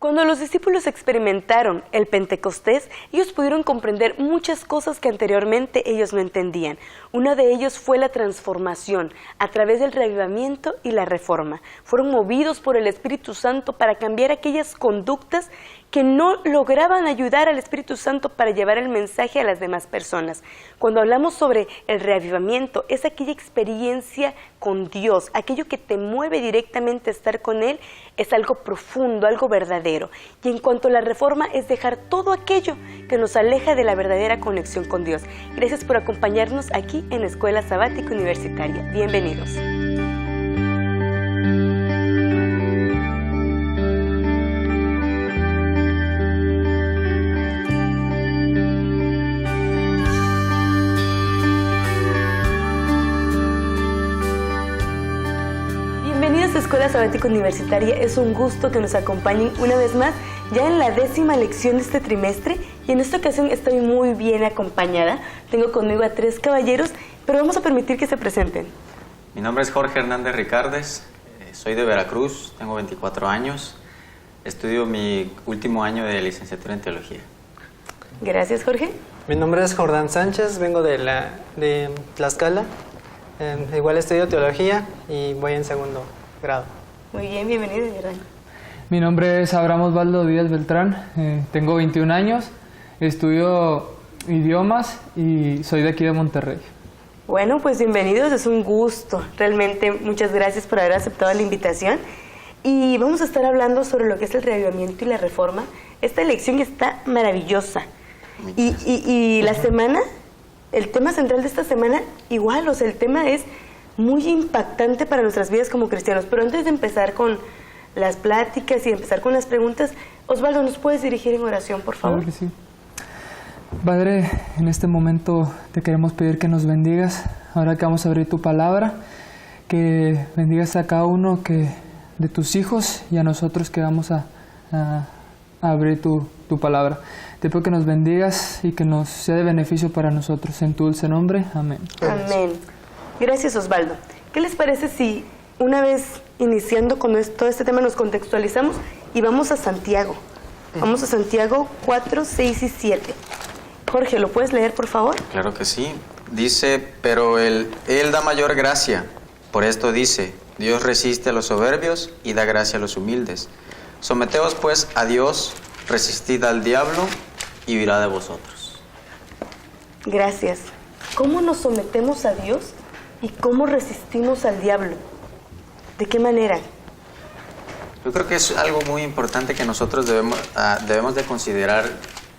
Cuando los discípulos experimentaron el Pentecostés, ellos pudieron comprender muchas cosas que anteriormente ellos no entendían. Uno de ellos fue la transformación a través del reavivamiento y la reforma. Fueron movidos por el Espíritu Santo para cambiar aquellas conductas que no lograban ayudar al Espíritu Santo para llevar el mensaje a las demás personas. Cuando hablamos sobre el reavivamiento, es aquella experiencia con Dios, aquello que te mueve directamente a estar con Él, es algo profundo, algo verdadero. Y en cuanto a la reforma, es dejar todo aquello que nos aleja de la verdadera conexión con Dios. Gracias por acompañarnos aquí en Escuela Sabática Universitaria. Bienvenidos. Escuela Sabática Universitaria, es un gusto que nos acompañen una vez más, ya en la 10ª lección de este trimestre, y en esta ocasión estoy muy bien acompañada. Tengo conmigo a 3 caballeros, pero vamos a permitir que se presenten. Mi nombre es Jorge Hernández Ricardes, soy de Veracruz, tengo 24 años, estudio mi último año de licenciatura en Teología. Gracias, Jorge. Mi nombre es Jordán Sánchez, vengo de Tlaxcala, igual estudio Teología y voy en segundo grado. Muy bien, bienvenido, Jordán. Mi nombre es Abraham Osvaldo Díaz Beltrán, tengo 21 años, estudio idiomas y soy de aquí de Monterrey. Bueno, pues bienvenidos, es un gusto, realmente muchas gracias por haber aceptado la invitación. Y vamos a estar hablando sobre lo que es el reavivamiento y la reforma. Esta lección está maravillosa. Y la semana, el tema central de esta semana, igual, o sea, el tema es muy impactante para nuestras vidas como cristianos. Pero antes de empezar con las pláticas y empezar con las preguntas, Osvaldo, ¿nos puedes dirigir en oración, por favor? Claro que sí. Padre, en este momento te queremos pedir que nos bendigas. Ahora que vamos a abrir tu palabra, que bendigas a cada uno de tus hijos y a nosotros que vamos a abrir tu palabra. Te pido que nos bendigas y que nos sea de beneficio para nosotros. En tu dulce nombre, amén. Amén. Gracias, Osvaldo. ¿Qué les parece si una vez iniciando con todo este tema nos contextualizamos y vamos a Santiago? Vamos a Santiago 4, 6 y 7. Jorge, ¿lo puedes leer, por favor? Claro que sí. Dice, pero él da mayor gracia. Por esto dice, Dios resiste a los soberbios y da gracia a los humildes. Someteos pues a Dios, resistid al diablo y huirá de vosotros. Gracias. ¿Cómo nos sometemos a Dios y cómo resistimos al diablo? ¿De qué manera? Yo creo que es algo muy importante que nosotros debemos de considerar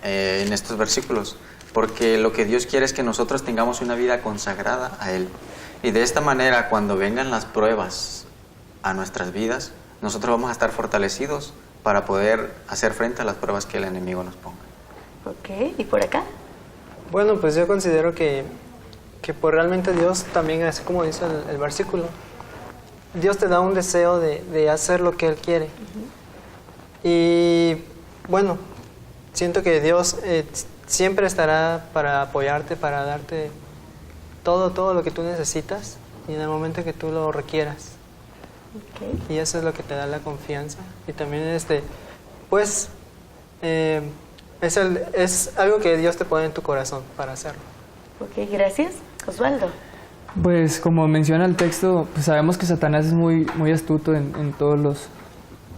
en estos versículos, porque lo que Dios quiere es que nosotros tengamos una vida consagrada a Él. Y de esta manera, cuando vengan las pruebas a nuestras vidas, nosotros vamos a estar fortalecidos para poder hacer frente a las pruebas que el enemigo nos ponga. Ok, ¿y por acá? Bueno, pues yo considero que pues realmente Dios también, así como dice el versículo, Dios te da un deseo de hacer lo que Él quiere. Y bueno, siento que Dios siempre estará para apoyarte, para darte todo lo que tú necesitas y en el momento que tú lo requieras. Okay. Y eso es lo que te da la confianza. Y también pues es algo que Dios te pone en tu corazón para hacerlo. Ok, gracias. Osvaldo. Pues como menciona el texto, pues sabemos que Satanás es muy astuto en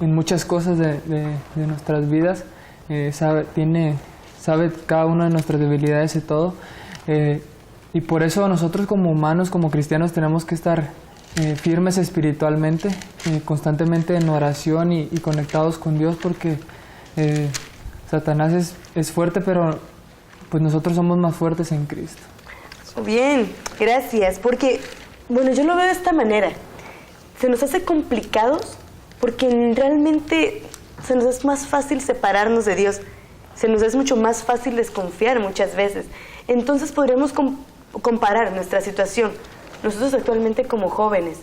muchas cosas de nuestras vidas. Sabe cada una de nuestras debilidades y todo. Y por eso nosotros como humanos, como cristianos, tenemos que estar firmes espiritualmente, constantemente en oración y conectados con Dios, porque Satanás es fuerte, pero pues nosotros somos más fuertes en Cristo. Bien, gracias, porque, bueno, yo lo veo de esta manera. Se nos hace complicados porque realmente se nos es más fácil separarnos de Dios. Se nos es mucho más fácil desconfiar muchas veces. Entonces podríamos comparar nuestra situación, nosotros actualmente como jóvenes.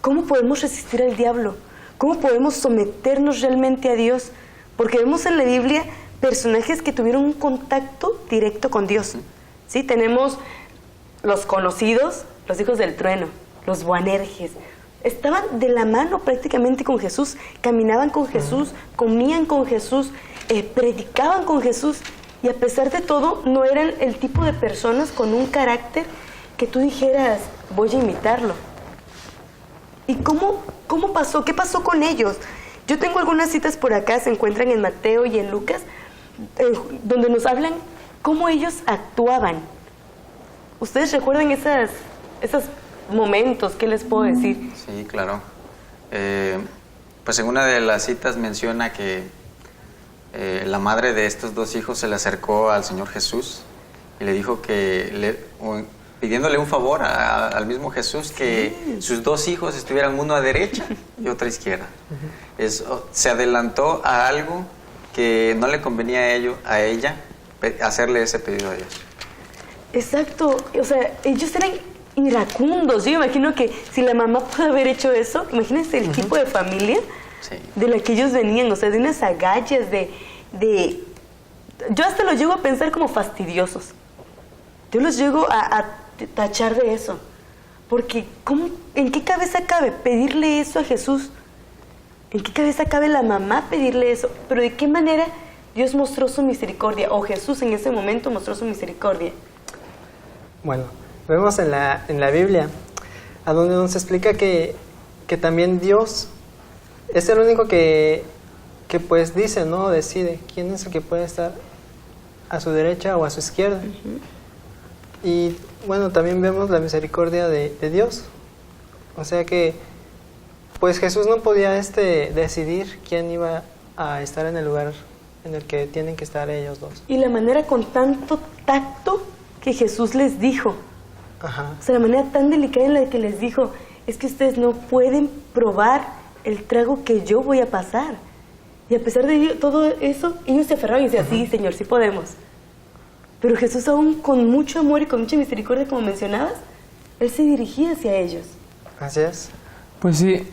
¿Cómo podemos resistir al diablo? ¿Cómo podemos someternos realmente a Dios? Porque vemos en la Biblia personajes que tuvieron un contacto directo con Dios. ¿Sí? Tenemos los conocidos, los hijos del trueno, los Boanerges, estaban de la mano prácticamente con Jesús, caminaban con Jesús, comían con Jesús, predicaban con Jesús, y a pesar de todo no eran el tipo de personas con un carácter que tú dijeras, voy a imitarlo. ¿Y cómo pasó? ¿Qué pasó con ellos? Yo tengo algunas citas por acá, se encuentran en Mateo y en Lucas, donde nos hablan cómo ellos actuaban. ¿Ustedes recuerdan esos momentos? ¿Qué les puedo decir? Sí, claro. Pues en una de las citas menciona que la madre de estos dos hijos se le acercó al Señor Jesús y le dijo que, pidiéndole un favor al mismo Jesús, que sus dos hijos estuvieran uno a derecha y otro a izquierda. Se adelantó a algo que no le convenía a ella hacerle ese pedido a Dios. Exacto, o sea, ellos eran iracundos. Yo imagino que si la mamá pudo haber hecho eso, imagínense el tipo de familia de la que ellos venían, o sea, de unas agallas, yo hasta los llego a pensar como fastidiosos. Yo los llego a tachar de eso, porque ¿en qué cabeza cabe pedirle eso a Jesús? ¿En qué cabeza cabe la mamá pedirle eso? Pero ¿de qué manera Dios mostró su misericordia? O Jesús en ese momento mostró su misericordia. Bueno, vemos en la Biblia, a donde nos explica que también Dios es el único que pues dice, ¿no? Decide quién es el que puede estar a su derecha o a su izquierda. Y bueno, también vemos la misericordia de Dios. O sea que pues Jesús no podía decidir quién iba a estar en el lugar en el que tienen que estar ellos dos. Y la manera con tanto tacto que Jesús les dijo. Ajá. O sea, la manera tan delicada en la que les dijo, es que ustedes no pueden probar el trago que yo voy a pasar. Y a pesar de todo eso, ellos se aferraron y decían, sí, Señor, sí podemos. Pero Jesús, aún con mucho amor y con mucha misericordia, como mencionabas, Él se dirigía hacia ellos. Así es. Pues sí,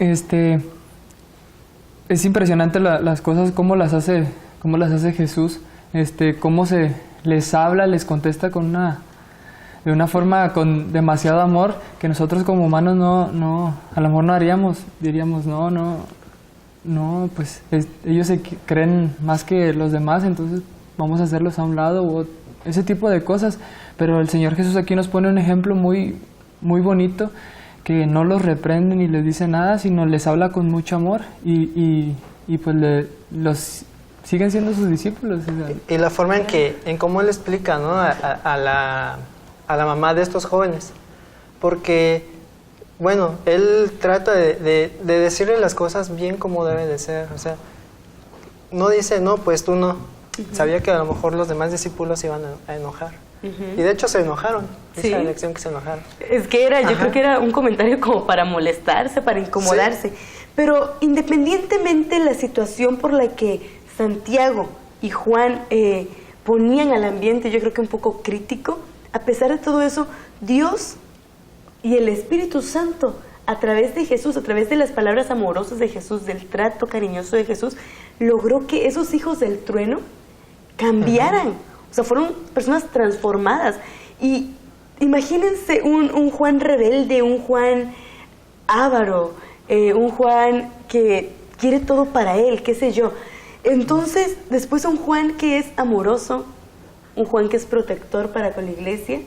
es impresionante las cosas, cómo las hace Jesús, cómo se les habla, les contesta de una forma con demasiado amor que nosotros como humanos no a lo mejor no haríamos, diríamos no, pues ellos se creen más que los demás, entonces vamos a hacerlos a un lado o ese tipo de cosas, pero el Señor Jesús aquí nos pone un ejemplo muy, muy bonito, que no los reprende ni les dice nada, sino les habla con mucho amor y pues los siguen siendo sus discípulos. Y la forma en cómo Él explica, ¿no? a la mamá de estos jóvenes, porque bueno, Él trata de decirle las cosas bien como debe de ser, o sea, no dice, no, pues tú no. Sabía que a lo mejor los demás discípulos iban a enojar. Y de hecho se enojaron. Sí. Esa lección que se enojaron. Es que yo creo que era un comentario como para molestarse, para incomodarse. Sí. Pero independientemente de la situación por la que Santiago y Juan ponían al ambiente, yo creo que un poco crítico, a pesar de todo eso, Dios y el Espíritu Santo, a través de Jesús, a través de las palabras amorosas de Jesús, del trato cariñoso de Jesús, logró que esos hijos del trueno cambiaran. O sea, fueron personas transformadas. Y imagínense un Juan rebelde, un Juan avaro, un Juan que quiere todo para él, qué sé yo. Entonces, después un Juan que es amoroso, un Juan que es protector para con la iglesia,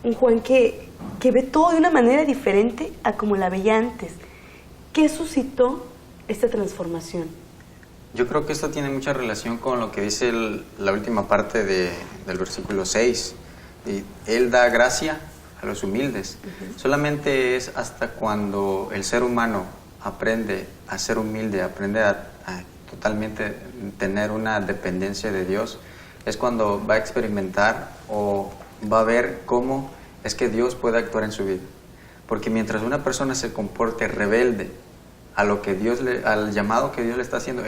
un Juan que ve todo de una manera diferente a como la veía antes. ¿Qué suscitó esta transformación? Yo creo que esto tiene mucha relación con lo que dice la última parte del versículo 6. Y Él da gracia a los humildes. Solamente es hasta cuando el ser humano aprende a ser humilde, aprende a totalmente tener una dependencia de Dios, es cuando va a experimentar o va a ver cómo es que Dios puede actuar en su vida. Porque mientras una persona se comporte rebelde a lo que al llamado que Dios le está haciendo,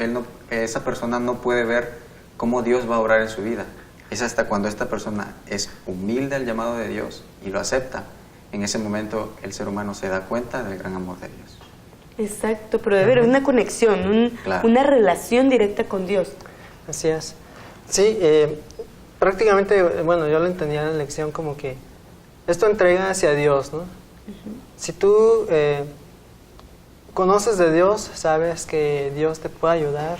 esa persona no puede ver cómo Dios va a obrar en su vida. Es hasta cuando esta persona es humilde al llamado de Dios y lo acepta, en ese momento el ser humano se da cuenta del gran amor de Dios. Exacto, pero debe haber una conexión, claro, una relación directa con Dios. Así es. Sí, prácticamente, bueno, yo lo entendía en la lección como que esto entrega hacia Dios, ¿no? Si tú conoces de Dios, sabes que Dios te puede ayudar,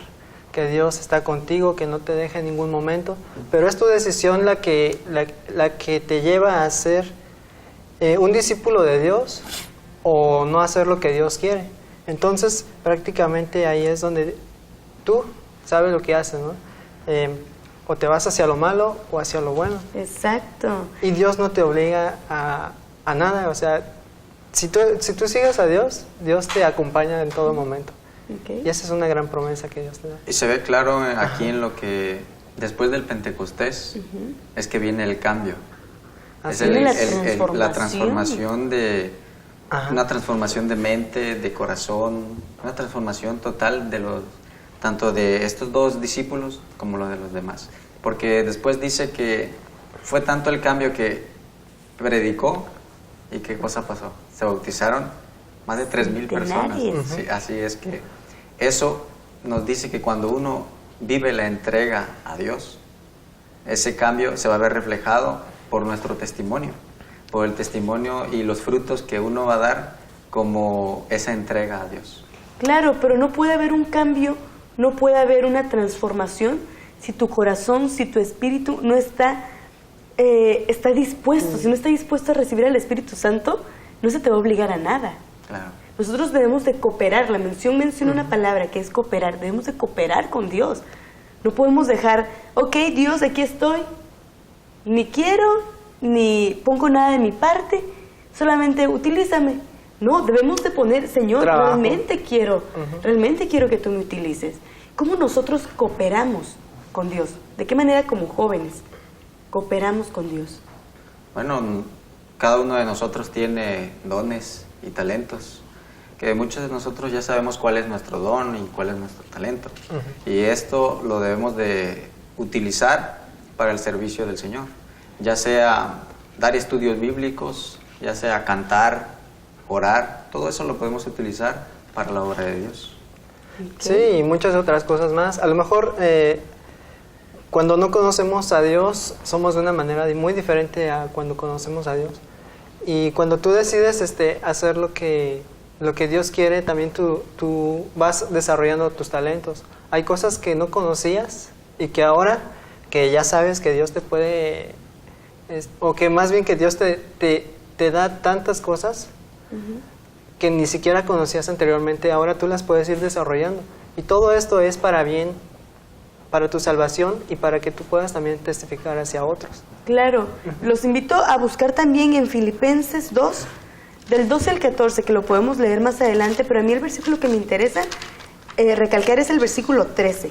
que Dios está contigo, que no te deja en ningún momento, pero es tu decisión la que te lleva a ser un discípulo de Dios o no hacer lo que Dios quiere. Entonces, prácticamente ahí es donde tú sabes lo que haces, ¿no? O te vas hacia lo malo o hacia lo bueno. Exacto. Y Dios no te obliga a nada, o sea, si tú sigues a Dios, Dios te acompaña en todo momento. Okay. Y esa es una gran promesa que Dios te da. Y se ve claro aquí en lo que después del Pentecostés es que viene el cambio. Así Es la transformación de Ajá. una transformación de mente, de corazón, una transformación total de tanto de estos dos discípulos como lo de los demás. Porque después dice que fue tanto el cambio que predicó y ¿qué cosa pasó? Se bautizaron más de 3,000 personas. Sí, así es que eso nos dice que cuando uno vive la entrega a Dios, ese cambio se va a ver reflejado por nuestro testimonio, por el testimonio y los frutos que uno va a dar como esa entrega a Dios. Claro, pero no puede haber un cambio, no puede haber una transformación si tu corazón, si tu espíritu no está dispuesto. Si no está dispuesto a recibir al Espíritu Santo, no se te va a obligar a nada. Claro. Nosotros debemos de cooperar. La mención menciona una palabra que es cooperar. Debemos de cooperar con Dios. No podemos dejar, ok, Dios, aquí estoy, ni quiero, ni pongo nada de mi parte, solamente utilízame. No, debemos de poner, Señor, Trabajo. realmente quiero que tú me utilices. ¿Cómo nosotros cooperamos con Dios? ¿De qué manera como jóvenes cooperamos con Dios? Bueno, cada uno de nosotros tiene dones y talentos, que muchos de nosotros ya sabemos cuál es nuestro don y cuál es nuestro talento. Y esto lo debemos de utilizar para el servicio del Señor, ya sea dar estudios bíblicos, ya sea cantar, orar, todo eso lo podemos utilizar para la obra de Dios. Sí, y muchas otras cosas más. A lo mejor cuando no conocemos a Dios, somos de una manera muy diferente a cuando conocemos a Dios. Y cuando tú decides hacer lo que Dios quiere, también tú vas desarrollando tus talentos. Hay cosas que no conocías y que ahora que ya sabes que Dios te puede, o que más bien que Dios te da tantas cosas que ni siquiera conocías anteriormente, ahora tú las puedes ir desarrollando. Y todo esto es para bien, para tu salvación y para que tú puedas también testificar hacia otros. Claro, los invito a buscar también en Filipenses 2, del 12 al 14, que lo podemos leer más adelante, pero a mí el versículo que me interesa recalcar es el versículo 13.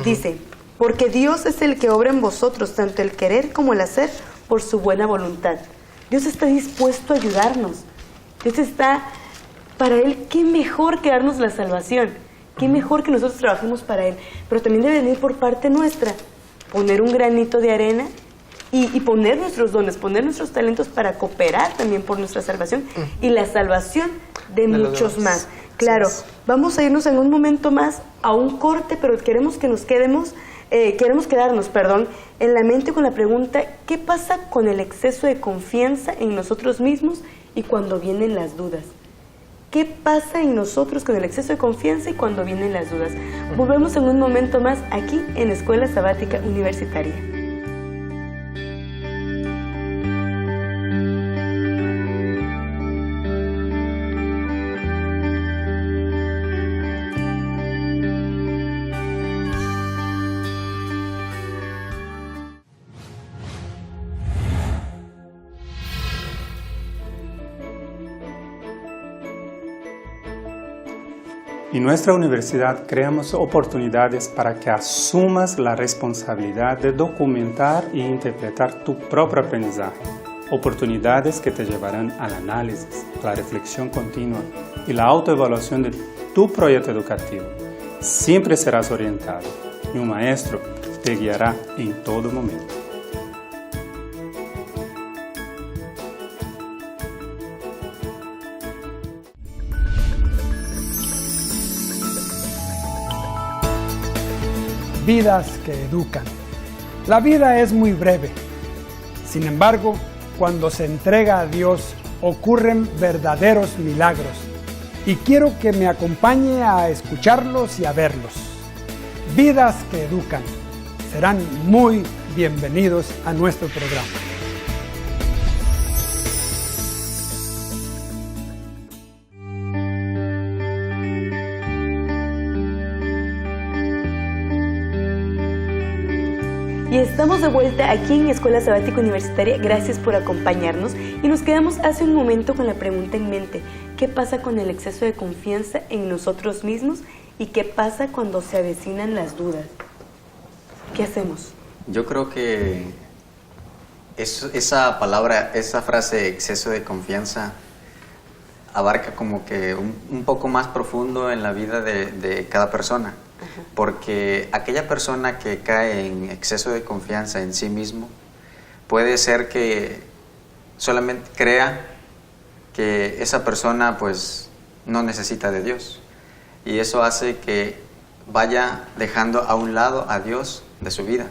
Dice, porque Dios es el que obra en vosotros, tanto el querer como el hacer, por su buena voluntad. Dios está dispuesto a ayudarnos. Dios está, para Él, qué mejor que darnos la salvación, qué mejor que nosotros trabajemos para Él, pero también debe venir por parte nuestra, poner un granito de arena y poner nuestros dones, poner nuestros talentos para cooperar también por nuestra salvación y la salvación de muchos más. Claro, vamos a irnos en un momento más a un corte, pero queremos quedarnos en la mente con la pregunta, ¿qué pasa con el exceso de confianza en nosotros mismos y cuando vienen las dudas? ¿Qué pasa en nosotros con el exceso de confianza y cuando vienen las dudas? Volvemos en un momento más aquí en Escuela Sabática Universitaria. En nuestra universidad creamos oportunidades para que asumas la responsabilidad de documentar e interpretar tu propio aprendizaje. Oportunidades que te llevarán al análisis, la reflexión continua y la autoevaluación de tu proyecto educativo. Siempre serás orientado y un maestro te guiará en todo momento. Vidas que educan. La vida es muy breve. Sin embargo, cuando se entrega a Dios, ocurren verdaderos milagros. y quiero que me acompañe a escucharlos y a verlos. Vidas que educan. Serán muy bienvenidos a nuestro programa. Y estamos de vuelta aquí en Escuela Sabática Universitaria. Gracias por acompañarnos. Y nos quedamos hace un momento con la pregunta en mente. ¿Qué pasa con el exceso de confianza en nosotros mismos? ¿Y qué pasa cuando se avecinan las dudas? ¿Qué hacemos? Yo creo que esa palabra, esa frase, exceso de confianza, abarca como que un poco más profundo en la vida de cada persona. Porque aquella persona que cae en exceso de confianza en sí mismo, puede ser que solamente crea que esa persona pues no necesita de Dios. Y eso hace que vaya dejando a un lado a Dios de su vida.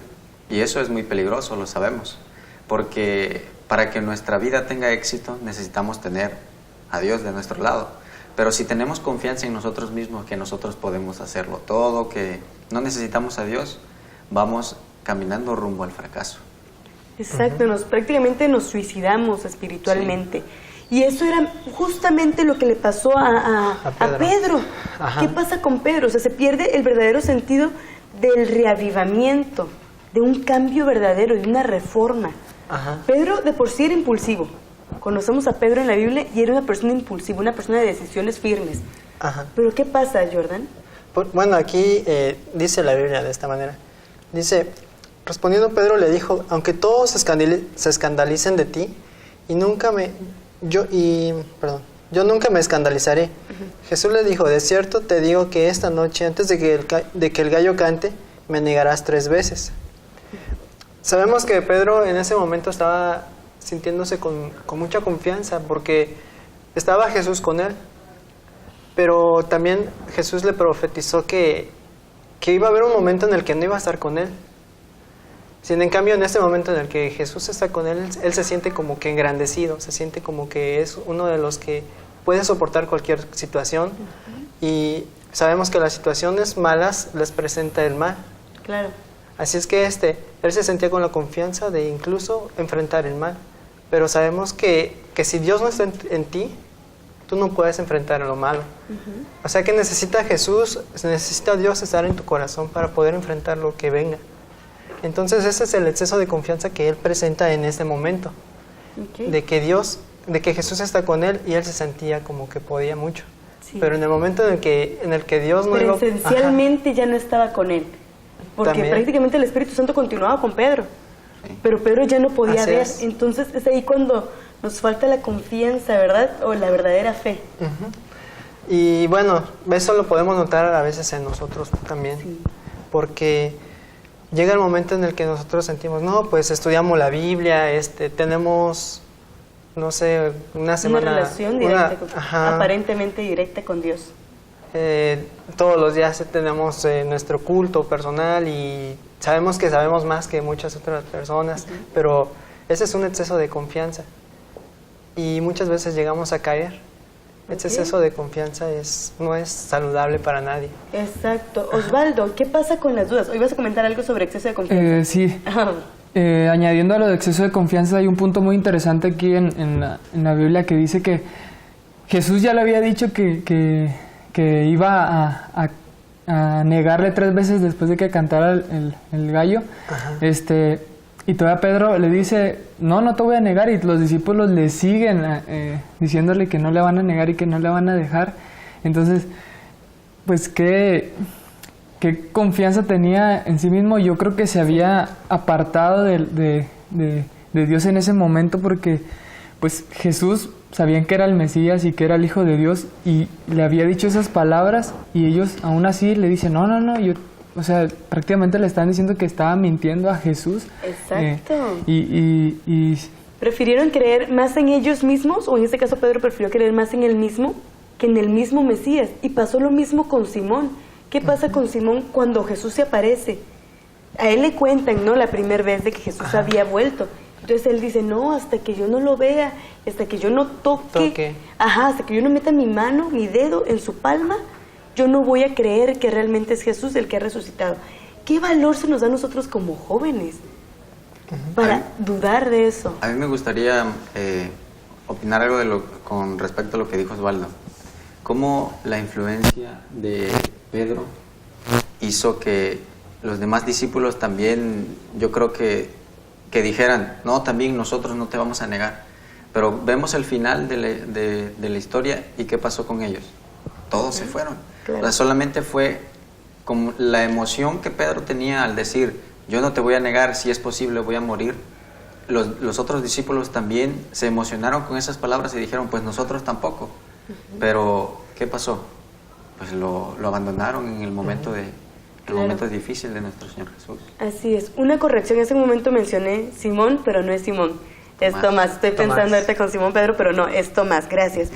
Y eso es muy peligroso, lo sabemos. Porque para que nuestra vida tenga éxito necesitamos tener a Dios de nuestro lado. Pero si tenemos confianza en nosotros mismos, que nosotros podemos hacerlo todo, que no necesitamos a Dios, vamos caminando rumbo al fracaso. Exacto, prácticamente nos suicidamos espiritualmente. Sí. Y eso era justamente lo que le pasó a Pedro. ¿Qué pasa con Pedro? O sea, se pierde el verdadero sentido del reavivamiento, de un cambio verdadero, de una reforma. Pedro de por sí era impulsivo. Conocemos a Pedro en la Biblia y era una persona impulsiva, una persona de decisiones firmes. Pero ¿qué pasa, Jordan? Bueno, aquí dice la Biblia de esta manera. Dice, respondiendo Pedro le dijo, aunque todos se escandalicen de ti, yo nunca me escandalizaré. Jesús le dijo, de cierto te digo que esta noche, antes de que el gallo cante, me negarás 3 veces. Sabemos que Pedro en ese momento estaba sintiéndose con mucha confianza porque estaba Jesús con él, pero también Jesús le profetizó que iba a haber un momento en el que no iba a estar con él. Sin en cambio, en este momento en el que Jesús está con él, él se siente como que engrandecido, se siente como que es uno de los que puede soportar cualquier situación. Y sabemos que las situaciones malas les presenta el mal. Claro. Así es que él se sentía con la confianza de incluso enfrentar el mal. Pero sabemos que si Dios no está en ti, tú no puedes enfrentar lo malo. O sea que necesita Dios estar en tu corazón para poder enfrentar lo que venga. Entonces ese es el exceso de confianza que él presenta en este momento. De que Jesús está con él y él se sentía como que podía mucho. Sí. Pero en el momento en el que Dios no iba... Presencialmente ya no estaba con él. Porque también, prácticamente el Espíritu Santo continuaba con Pedro. Sí. Pero Pedro ya no podía ver. Entonces es ahí cuando nos falta la confianza, ¿verdad? O la verdadera fe. Y bueno, eso lo podemos notar a veces en nosotros también. Sí. Porque llega el momento en el que nosotros sentimos, no, pues estudiamos la Biblia, tenemos, no sé, una semana... Una relación directa, aparentemente directa con Dios. Todos los días tenemos nuestro culto personal y sabemos que sabemos más que muchas otras personas, pero ese es un exceso de confianza y muchas veces llegamos a caer. Ese exceso de confianza no es saludable para nadie. Exacto. Osvaldo, ¿qué pasa con las dudas? Hoy vas a comentar algo sobre exceso de confianza. Sí. Añadiendo a lo de exceso de confianza, hay un punto muy interesante aquí en la Biblia que dice que Jesús ya le había dicho que iba a negarle 3 veces después de que cantara el gallo. Y todavía Pedro le dice, no te voy a negar, y los discípulos le siguen diciéndole que no le van a negar y que no le van a dejar. Entonces, pues qué confianza tenía en sí mismo. Yo creo que se había apartado de Dios en ese momento porque pues Jesús sabían que era el Mesías y que era el Hijo de Dios y le había dicho esas palabras y ellos aún así le dicen, no, o sea, prácticamente le están diciendo que estaba mintiendo a Jesús. Exacto. Y ¿prefirieron creer más en ellos mismos? O en este caso Pedro prefirió creer más en él mismo que en el mismo Mesías. Y pasó lo mismo con Simón. ¿Qué pasa con Simón cuando Jesús se aparece? A él le cuentan, ¿no? La primera vez de que Jesús había vuelto. Entonces él dice, no, hasta que yo no lo vea, hasta que yo no toque, hasta que yo no meta mi mano, mi dedo en su palma, yo no voy a creer que realmente es Jesús el que ha resucitado. ¿Qué valor se nos da a nosotros como jóvenes para dudar de eso? A mí me gustaría opinar algo con respecto a lo que dijo Osvaldo. Cómo la influencia de Pedro hizo que los demás discípulos también, yo creo que dijeran, no, también nosotros no te vamos a negar. Pero vemos el final de la historia y ¿qué pasó con ellos? Todos se fueron. Claro. O sea, solamente fue como la emoción que Pedro tenía al decir, yo no te voy a negar, si es posible voy a morir. Los otros discípulos también se emocionaron con esas palabras y dijeron, pues nosotros tampoco. Pero, ¿qué pasó? Pues lo abandonaron en el momento momento difícil de nuestro Señor Jesús. Así es. Una corrección, en ese momento mencioné Simón, pero no es Simón, es Tomás. Estoy pensando ahorita con Simón Pedro, pero no, es Tomás, gracias.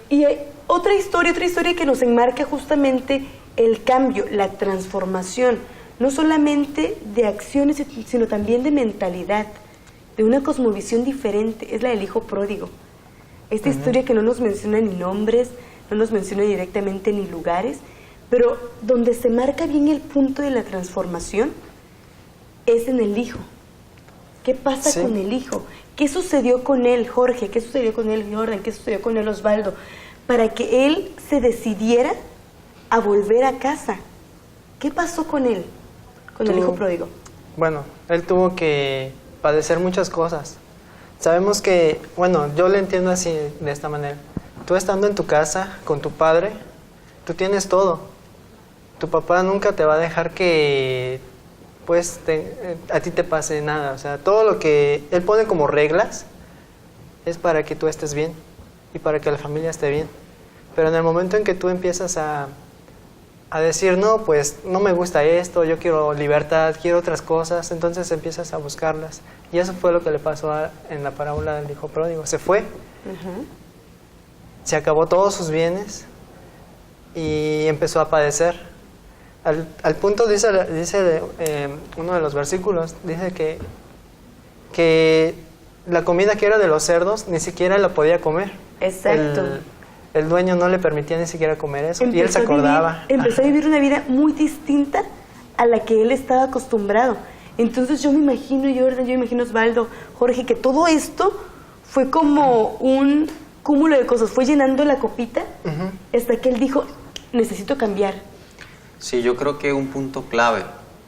Y hay otra historia que nos enmarca justamente el cambio, la transformación, no solamente de acciones, sino también de mentalidad, de una cosmovisión diferente, es la del hijo pródigo. Esta historia que no nos menciona ni nombres, no nos menciona directamente ni lugares, pero donde se marca bien el punto de la transformación es en el hijo. ¿Qué pasa con el hijo? ¿Qué sucedió con él, Jorge? ¿Qué sucedió con él, Jordan? ¿Qué sucedió con él, Osvaldo? Para que él se decidiera a volver a casa. ¿Qué pasó con él, con el hijo pródigo? Bueno, él tuvo que padecer muchas cosas. Sabemos que, bueno, yo le entiendo así, de esta manera. Tú estando en tu casa con tu padre, tú tienes todo. Tu papá nunca te va a dejar que, pues, a ti te pase nada. O sea, todo lo que él pone como reglas es para que tú estés bien y para que la familia esté bien. Pero en el momento en que tú empiezas a decir, no, pues, no me gusta esto, yo quiero libertad, quiero otras cosas, entonces empiezas a buscarlas. Y eso fue lo que le pasó en la parábola del hijo pródigo. Se fue, se acabó todos sus bienes y empezó a padecer. Al punto, dice uno de los versículos, dice que la comida que era de los cerdos ni siquiera la podía comer. Exacto. El dueño no le permitía ni siquiera comer eso, y él se acordaba. Empezó a vivir una vida muy distinta a la que él estaba acostumbrado. Entonces yo me imagino, Jordan, yo me imagino, Osvaldo, Jorge, que todo esto fue como un cúmulo de cosas, fue llenando la copita hasta que él dijo, necesito cambiar. Sí, yo creo que un punto clave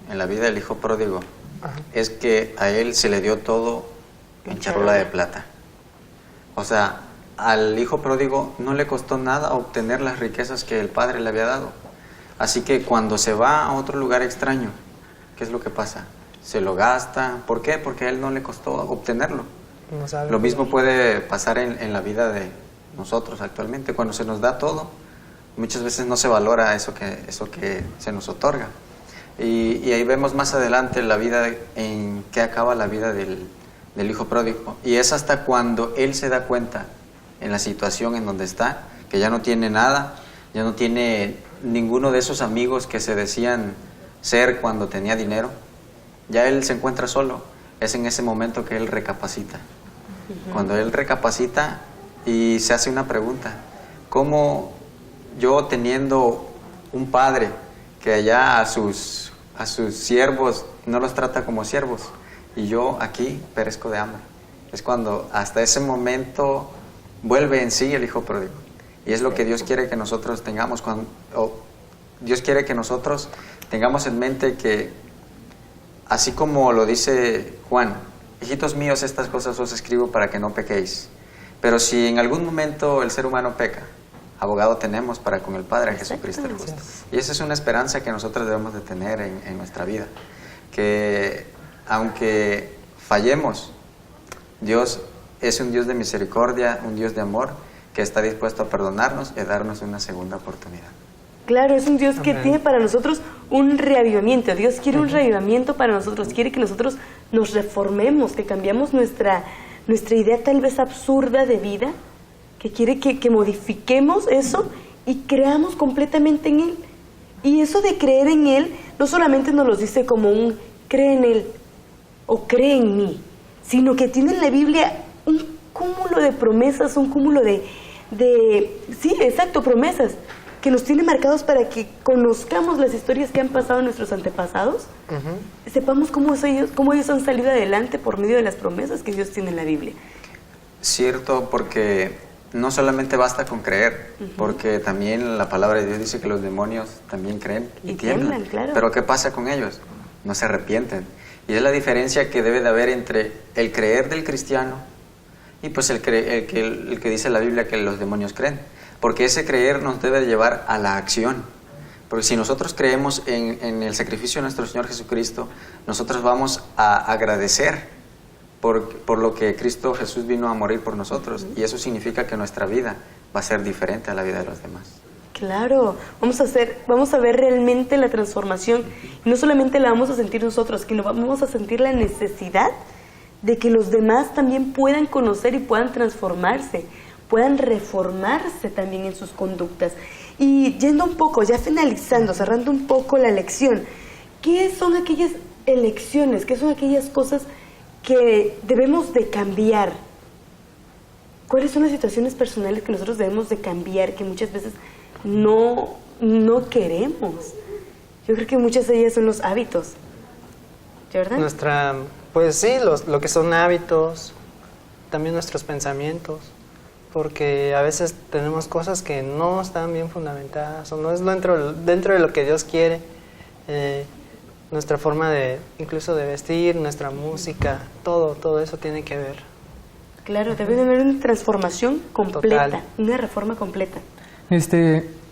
en la vida del hijo pródigo es que a él se le dio todo en charola de plata. O sea, al hijo pródigo no le costó nada obtener las riquezas que el padre le había dado. Así que cuando se va a otro lugar extraño, ¿qué es lo que pasa? Se lo gasta. ¿Por qué? Porque a él no le costó obtenerlo. No sabe. Lo mismo puede pasar en la vida de nosotros actualmente. Cuando se nos da todo, muchas veces no se valora eso que se nos otorga. Y ahí vemos más adelante la vida, en qué acaba la vida del hijo pródigo. Y es hasta cuando él se da cuenta, en la situación en donde está, que ya no tiene nada, ya no tiene ninguno de esos amigos que se decían ser cuando tenía dinero. Ya él se encuentra solo. Es en ese momento que él recapacita. Cuando él recapacita y se hace una pregunta: ¿cómo yo, teniendo un padre que allá a sus siervos no los trata como siervos, y yo aquí perezco de hambre? Es cuando hasta ese momento vuelve en sí el hijo pródigo. Y es lo que Dios quiere que nosotros tengamos. Dios quiere que nosotros tengamos en mente que, así como lo dice Juan, hijitos míos, estas cosas os escribo para que no pequéis. Pero si en algún momento el ser humano peca, abogado tenemos para con el Padre, a Jesucristo el justo. Y esa es una esperanza que nosotros debemos de tener en nuestra vida. Que aunque fallemos, Dios es un Dios de misericordia, un Dios de amor, que está dispuesto a perdonarnos y a darnos una segunda oportunidad. Claro, es un Dios que tiene para nosotros un reavivamiento. Dios quiere un reavivamiento para nosotros, quiere que nosotros nos reformemos, que cambiamos nuestra idea tal vez absurda de vida, que quiere que modifiquemos eso y creamos completamente en Él. Y eso de creer en Él no solamente nos lo dice como un cree en Él o cree en mí, sino que tiene en la Biblia un cúmulo de promesas, un cúmulo sí, exacto, promesas, que nos tiene marcados para que conozcamos las historias que han pasado nuestros antepasados, sepamos cómo ellos han salido adelante por medio de las promesas que Dios tiene en la Biblia. Cierto, porque no solamente basta con creer, porque también la palabra de Dios dice que los demonios también creen y tiemblan. Claro. Pero ¿qué pasa con ellos? No se arrepienten. Y es la diferencia que debe de haber entre el creer del cristiano y pues el que dice la Biblia que los demonios creen. Porque ese creer nos debe llevar a la acción. Porque si nosotros creemos en el sacrificio de nuestro Señor Jesucristo, nosotros vamos a agradecer por lo que Cristo Jesús vino a morir por nosotros. Y eso significa que nuestra vida va a ser diferente a la vida de los demás. Claro, vamos a ver realmente la transformación. Y no solamente la vamos a sentir nosotros, sino vamos a sentir la necesidad de que los demás también puedan conocer y puedan transformarse, puedan reformarse también en sus conductas. Y yendo un poco, ya finalizando, cerrando un poco la lección, ¿qué son aquellas elecciones, qué son aquellas cosas que debemos de cambiar? ¿Cuáles son las situaciones personales que nosotros debemos de cambiar, que muchas veces no queremos? Yo creo que muchas de ellas son los hábitos, ¿verdad? Pues sí, lo que son hábitos, también nuestros pensamientos, porque a veces tenemos cosas que no están bien fundamentadas o no es dentro de lo que Dios quiere. Nuestra forma incluso de vestir, nuestra música, todo eso tiene que ver. Claro, debe de haber una transformación completa, Total. una reforma completa.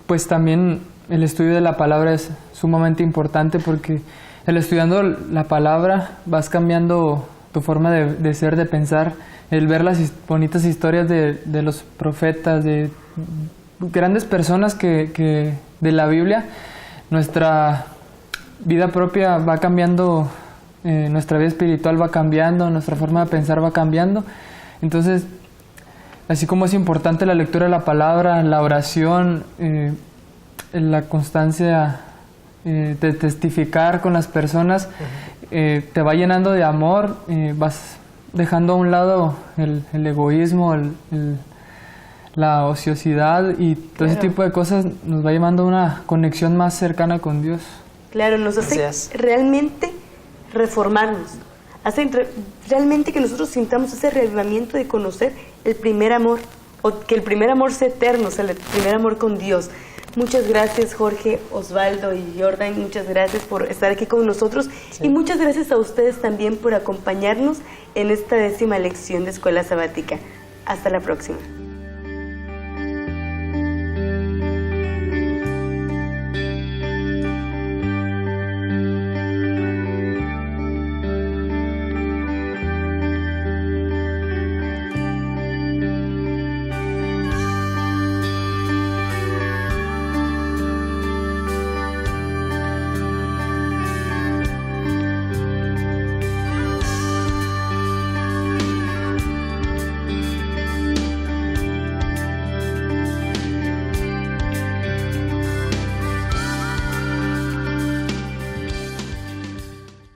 Pues también el estudio de la palabra es sumamente importante, porque estudiando la palabra vas cambiando tu forma de ser, de pensar, el ver las bonitas historias de los profetas, de grandes personas que de la Biblia. Nuestra vida propia va cambiando, nuestra vida espiritual va cambiando, nuestra forma de pensar va cambiando. Entonces, así como es importante la lectura de la palabra, la oración, la constancia de testificar con las personas, te va llenando de amor, vas dejando a un lado el egoísmo, la ociosidad y todo ese tipo de cosas, nos va llevando a una conexión más cercana con Dios. Claro, nos hace realmente reformarnos, hace realmente que nosotros sintamos ese reavivamiento de conocer el primer amor, o que el primer amor sea eterno, o sea, el primer amor con Dios. Muchas gracias, Jorge, Osvaldo y Jordan, muchas gracias por estar aquí con nosotros, y muchas gracias a ustedes también por acompañarnos en esta 10ª lección de Escuela Sabática. Hasta la próxima.